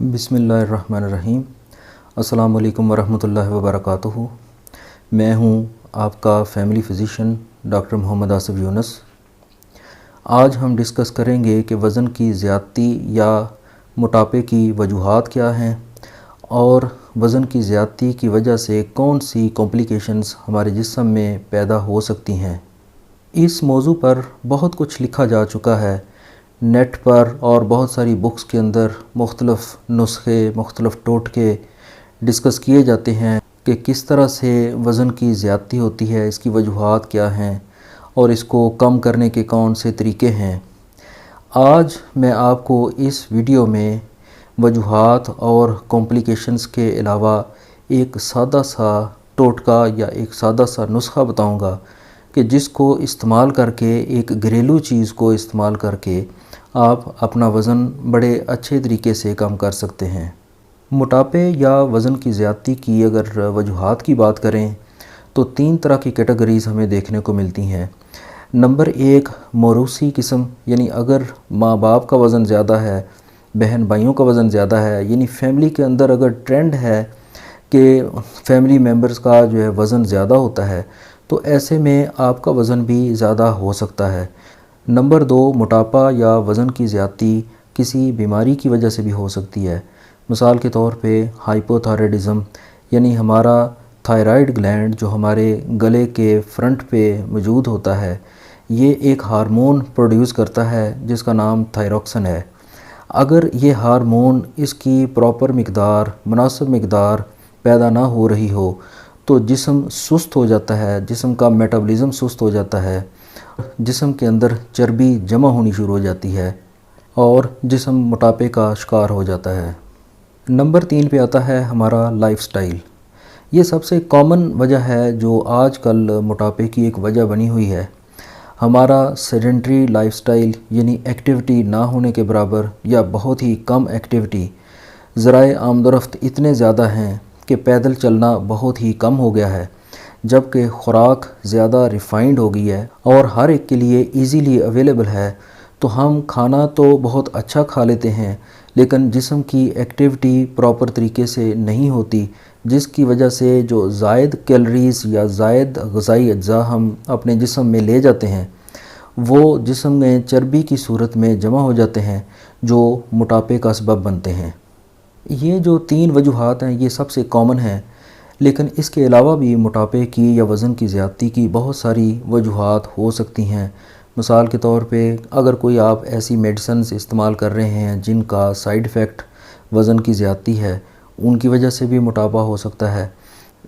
बिस्मिल्लाहिर्रहमानिर्रहीम। अस्सलाम वालेकुम वरहमतुल्लाहि वबरकातुहू। मैं हूँ आपका family physician doctor Mohammad Asif Younus. आज हम डिस्कस करेंगे कि वज़न की ज़्यादती या मोटापे की वजूहात क्या हैं और वज़न की ज़्यादती की वजह से कौन सी कॉम्प्लिकेशंस हमारे जिस्म में पैदा हो सकती हैं। इस मौजू पर बहुत कुछ लिखा जा चुका है नेट पर और बहुत सारी बुक्स के अंदर मुख्तलिफ़ नुस्खे, मुख्तलिफ़ टोटके डिस्कस किए जाते हैं कि किस तरह से वज़न की ज़्यादती होती है, इसकी वजूहात क्या हैं और इसको कम करने के कौन से तरीक़े हैं। आज मैं आपको इस वीडियो में वजूहात और कॉम्प्लिकेशंस के अलावा एक सादा सा टोटका या एक सादा सा नुस्खा बताऊंगा कि जिसको इस्तेमाल करके, एक घरेलू चीज़ को इस्तेमाल करके आप अपना वज़न बड़े अच्छे तरीके से कम कर सकते हैं। मोटापे या वज़न की ज़्यादती की अगर वजूहात की बात करें तो 3 तरह की कैटेगरीज़ हमें देखने को मिलती हैं। नंबर 1 मौरूसी किस्म, यानी अगर माँ बाप का वज़न ज़्यादा है, बहन भाइयों का वज़न ज़्यादा है, यानी फैमिली के अंदर अगर ट्रेंड है कि फैमिली मेम्बर्स का जो है वज़न ज़्यादा होता है तो ऐसे में आपका वज़न भी ज़्यादा हो सकता है। नंबर 2 मोटापा या वज़न की ज़्यादती किसी बीमारी की वजह से भी हो सकती है। मिसाल के तौर पे हाइपोथायराइडिज़म, यानी हमारा थायराइड ग्लैंड जो हमारे गले के फ्रंट पे मौजूद होता है, ये एक हार्मोन प्रोड्यूस करता है जिसका नाम थायरॉक्सिन है। अगर ये हार्मोन इसकी प्रॉपर मिक़दार, मुनासिब मिक़दार पैदा ना हो रही हो तो जिस्म सुस्त हो जाता है, जिस्म का मेटाबॉलिज़्म सुस्त हो जाता है, जिस्म के अंदर चर्बी जमा होनी शुरू हो जाती है और जिस्म मोटापे का शिकार हो जाता है। नंबर 3 पे आता है हमारा लाइफस्टाइल। ये सबसे कॉमन वजह है जो आजकल मोटापे की एक वजह बनी हुई है। हमारा सेडेंटरी लाइफस्टाइल, यानी एक्टिविटी ना होने के बराबर या बहुत ही कम एक्टिविटी। ज़राए आमदोरफ्त इतने ज़्यादा हैं कि पैदल चलना बहुत ही कम हो गया है, जबकि ख़ुराक ज़्यादा रिफ़ाइंड हो गई है और हर एक के लिए इजीली अवेलेबल है। तो हम खाना तो बहुत अच्छा खा लेते हैं लेकिन जिस्म की एक्टिविटी प्रॉपर तरीके से नहीं होती, जिसकी वजह से जो ज़ायद कैलोरीज़ या ज़ायद ग़िज़ाई अज्जा हम अपने जिस्म में ले जाते हैं वो जिस्म में चर्बी की सूरत में जमा हो जाते हैं जो मोटापे का सबब बनते हैं। ये जो 3 वजूहात हैं ये सबसे कॉमन हैं, लेकिन इसके अलावा भी मोटापे की या वज़न की ज़्यादती की बहुत सारी वजूहात हो सकती हैं। मिसाल के तौर पे अगर कोई आप ऐसी मेडिसिन्स इस्तेमाल कर रहे हैं जिनका साइड इफ़ेक्ट वज़न की ज़्यादती है, उनकी वजह से भी मोटापा हो सकता है।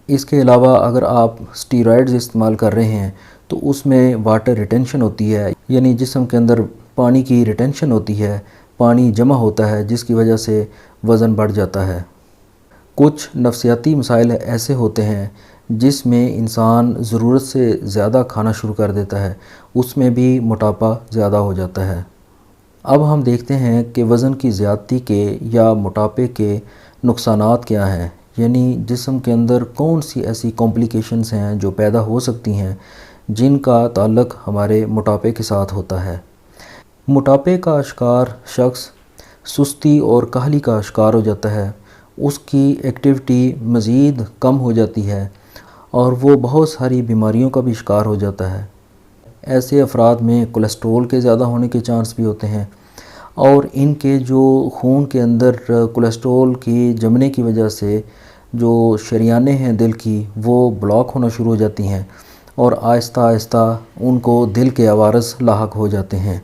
इसके अलावा अगर आप स्टीरॉयड्स इस्तेमाल कर रहे हैं तो उसमें वाटर रिटेंशन होती है, यानी जिस्म के अंदर पानी की रिटेंशन होती है, पानी जमा होता है जिसकी वजह से वज़न बढ़ जाता है। कुछ नफ्सियाती मसाइल ऐसे होते हैं जिसमें इंसान ज़रूरत से ज़्यादा खाना शुरू कर देता है, उसमें भी मोटापा ज़्यादा हो जाता है। अब हम देखते हैं कि वज़न की ज़्यादती के या मोटापे के नुकसानात क्या हैं, यानी जिस्म के अंदर कौन सी ऐसी कॉम्प्लिकेशंस हैं जो पैदा हो सकती हैं जिनका ताल्लुक़ हमारे मोटापे के साथ होता है। मोटापे का शिकार शख्स सुस्ती और काहली का शिकार हो जाता है, उसकी एक्टिविटी मज़ीद कम हो जाती है और वो बहुत सारी बीमारियों का भी शिकार हो जाता है। ऐसे अफराद में कोलेस्ट्रॉल के ज़्यादा होने के चांस भी होते हैं और इनके जो खून के अंदर कोलेस्ट्रॉल की जमने की वजह से जो शरियानें हैं दिल की वो ब्लॉक होना शुरू हो जाती हैं और आहिस्ता आहिस्ता उनको दिल के अवारस लाहक हो जाते हैं।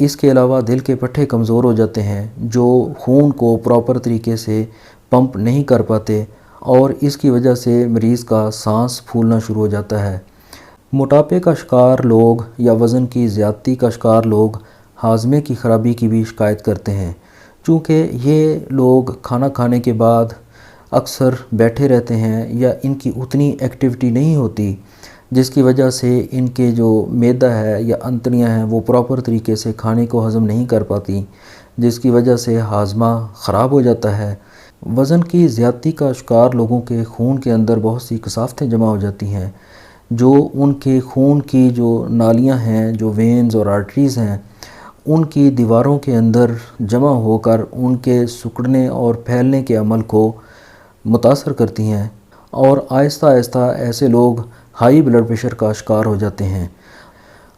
इसके अलावा दिल के पट्टे कमज़ोर हो जाते हैं जो खून को प्रॉपर तरीके से पंप नहीं कर पाते और इसकी वजह से मरीज़ का सांस फूलना शुरू हो जाता है। मोटापे का शिकार लोग या वज़न की ज़्यादती का शिकार लोग हाज़मे की ख़राबी की भी शिकायत करते हैं, चूँकि ये लोग खाना खाने के बाद अक्सर बैठे रहते हैं या इनकी उतनी एक्टिविटी नहीं होती, जिसकी वजह से इनके जो मैदा है या अंतड़ियाँ हैं वो प्रॉपर तरीके से खाने को हज़म नहीं कर पाती, जिसकी वजह से हाज़मा ख़राब हो जाता है। वज़न की ज़्यादती का शिकार लोगों के खून के अंदर बहुत सी कसाफ़तें जमा हो जाती हैं जो उनके खून की जो नालियाँ हैं, जो वेन्स और आर्टरीज़ हैं, उन की दीवारों के अंदर जमा होकर उनके सिकुड़ने और फैलने के अमल को मुतासर करती हैं और आहिस्ता आहिस्ता ऐसे लोग हाई ब्लड प्रेशर का शिकार हो जाते हैं।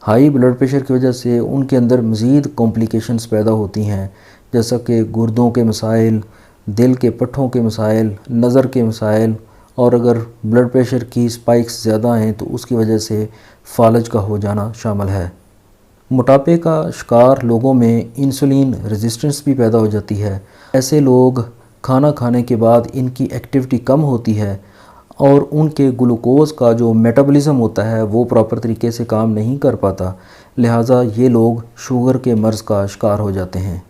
हाई ब्लड प्रेशर की वजह से उनके अंदर मज़ीद कॉम्प्लिकेशंस पैदा होती हैं, जैसा कि गुर्दों के मसाइल, दिल के पट्ठों के मसाइल, नज़र के मसाइल, और अगर ब्लड प्रेशर की स्पाइक्स ज़्यादा हैं तो उसकी वजह से फालज का हो जाना शामिल है। मोटापे का शिकार लोगों में इंसुलिन रेजिस्टेंस भी पैदा हो जाती है। ऐसे लोग खाना खाने के बाद इनकी एक्टिविटी कम होती है और उनके ग्लूकोज़ का जो मेटाबॉलिज्म होता है वो प्रॉपर तरीके से काम नहीं कर पाता, लिहाजा ये लोग शुगर के मर्ज़ का शिकार हो जाते हैं।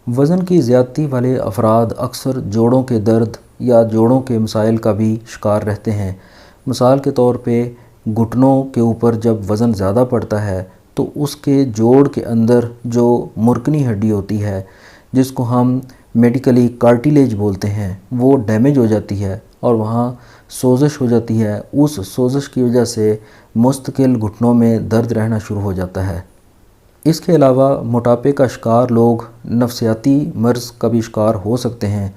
वज़न की ज़्यादती वाले अफराद अक्सर जोड़ों के दर्द या जोड़ों के मसाइल का भी शिकार रहते हैं। मिसाल के तौर पे घुटनों के ऊपर जब वज़न ज़्यादा पड़ता है तो उसके जोड़ के अंदर जो मुर्कनी हड्डी होती है, जिसको हम मेडिकली कार्टिलेज बोलते हैं, वो डैमेज हो जाती है और वहाँ सोजिश हो जाती है। उस सोजिश की वजह से मुस्तकिल घुटनों में दर्द रहना शुरू हो जाता है। इसके अलावा मोटापे का शिकार लोग नफसियाती मर्ज़ का भी शिकार हो सकते हैं,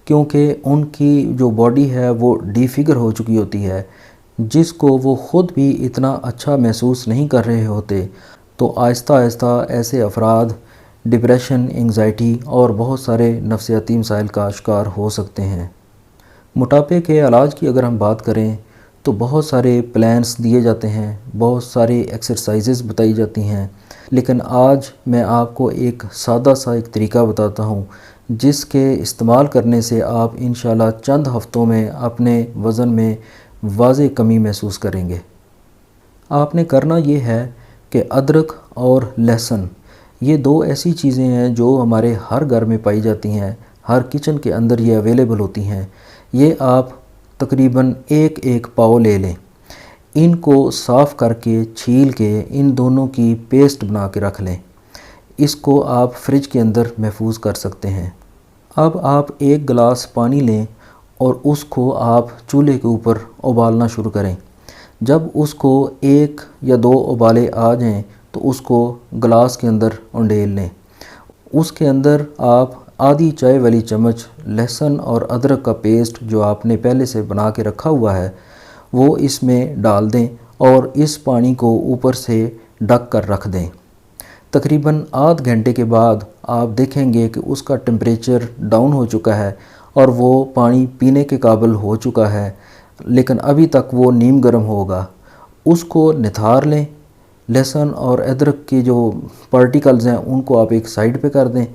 क्योंकि उनकी जो बॉडी है वो डिफ़िगर हो चुकी होती है, जिसको वो ख़ुद भी इतना अच्छा महसूस नहीं कर रहे होते। तो आहिस्ता आहिस्ता ऐसे अफराद डिप्रेशन, एंग्ज़ाइटी और बहुत सारे नफसियाती मसाइल का शिकार हो सकते हैं। मोटापे के इलाज की अगर हम बात करें तो बहुत सारे प्लान्स दिए जाते हैं, बहुत सारी एक्सरसाइजेज़ बताई जाती हैं, लेकिन आज मैं आपको एक सादा सा एक तरीका बताता हूँ जिसके इस्तेमाल करने से आप इंशाल्लाह चंद हफ़्तों में अपने वज़न में वाज़ेह कमी महसूस करेंगे। आपने करना ये है कि अदरक और लहसुन, ये दो ऐसी चीज़ें हैं जो हमारे हर घर में पाई जाती हैं, हर किचन के अंदर ये अवेलेबल होती हैं। ये आप तकरीबन एक पाव ले लें, इनको साफ़ करके छील के इन दोनों की पेस्ट बना के रख लें। इसको आप फ्रिज के अंदर महफूज कर सकते हैं। अब आप एक गिलास पानी लें और उसको आप चूल्हे के ऊपर उबालना शुरू करें। जब उसको 1 या 2 उबाले आ जाएं तो उसको गिलास के अंदर उंडेल लें। उसके अंदर आप आधी चाय वाली चम्मच लहसुन और अदरक का पेस्ट जो आपने पहले से बना के रखा हुआ है वो इसमें डाल दें और इस पानी को ऊपर से ढक कर रख दें। तकरीबन आध घंटे के बाद आप देखेंगे कि उसका टेम्परेचर डाउन हो चुका है और वो पानी पीने के काबिल हो चुका है, लेकिन अभी तक वो नीम गर्म होगा। उसको निथार लें। लहसुन और अदरक के जो पार्टिकल्स हैं उनको आप एक साइड पे कर दें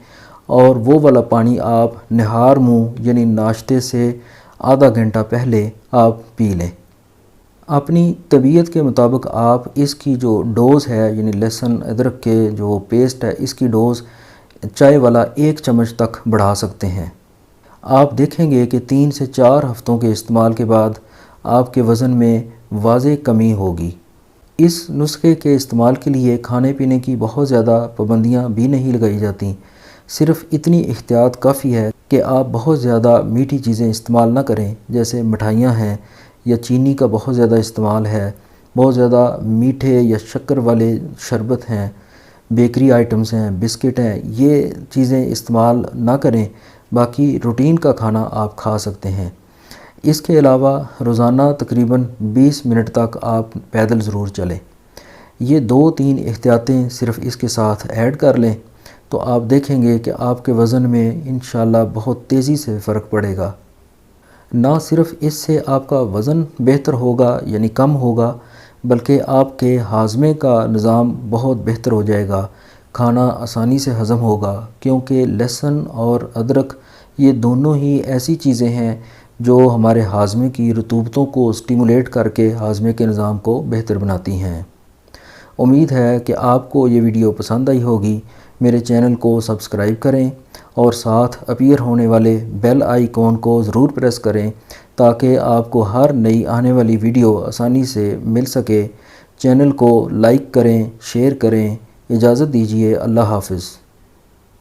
और वो वाला पानी आप निहार मुँह यानी नाश्ते से आधा घंटा पहले आप पी लें। अपनी तबीयत के मुताबिक आप इसकी जो डोज़ है यानी लहसुन अदरक के जो पेस्ट है इसकी डोज़ चाय वाला 1 चम्मच तक बढ़ा सकते हैं। आप देखेंगे कि 3 से 4 हफ़्तों के इस्तेमाल के बाद आपके वज़न में वाज़ेह कमी होगी। इस नुस्खे के इस्तेमाल के लिए खाने पीने की बहुत ज़्यादा पाबंदियाँ भी नहीं लगाई जाती, सिर्फ़ इतनी एहतियात काफ़ी है कि आप बहुत ज़्यादा मीठी चीज़ें इस्तेमाल ना करें, जैसे मिठाइयाँ हैं या चीनी का बहुत ज़्यादा इस्तेमाल है, बहुत ज़्यादा मीठे या शक्कर वाले शरबत हैं, बेकरी आइटम्स हैं, बिस्किट हैं, ये चीज़ें इस्तेमाल ना करें। बाकी रूटीन का खाना आप खा सकते हैं। इसके अलावा रोज़ाना तकरीबन 20 मिनट तक आप पैदल ज़रूर चलें। ये 2-3 एहतियातें सिर्फ़ इसके साथ ऐड कर लें तो आप देखेंगे कि आपके वज़न में इंशाल्लाह बहुत तेज़ी से फ़र्क पड़ेगा। ना सिर्फ़ इससे आपका वज़न बेहतर होगा यानी कम होगा, बल्कि आपके हाज़मे का निज़ाम बहुत बेहतर हो जाएगा। खाना आसानी से हज़म होगा, क्योंकि लहसुन और अदरक ये दोनों ही ऐसी चीज़ें हैं जो हमारे हाज़मे की रतूबतों को स्टिमुलेट करके हाज़मे के निज़ाम को बेहतर बनाती हैं। उम्मीद है कि आपको ये वीडियो पसंद आई होगी। मेरे चैनल को सब्सक्राइब करें और साथ अपीयर होने वाले बेल आइकॉन को ज़रूर प्रेस करें ताकि आपको हर नई आने वाली वीडियो आसानी से मिल सके। चैनल को लाइक करें, शेयर करें। इजाज़त दीजिए। अल्लाह हाफ़िज़।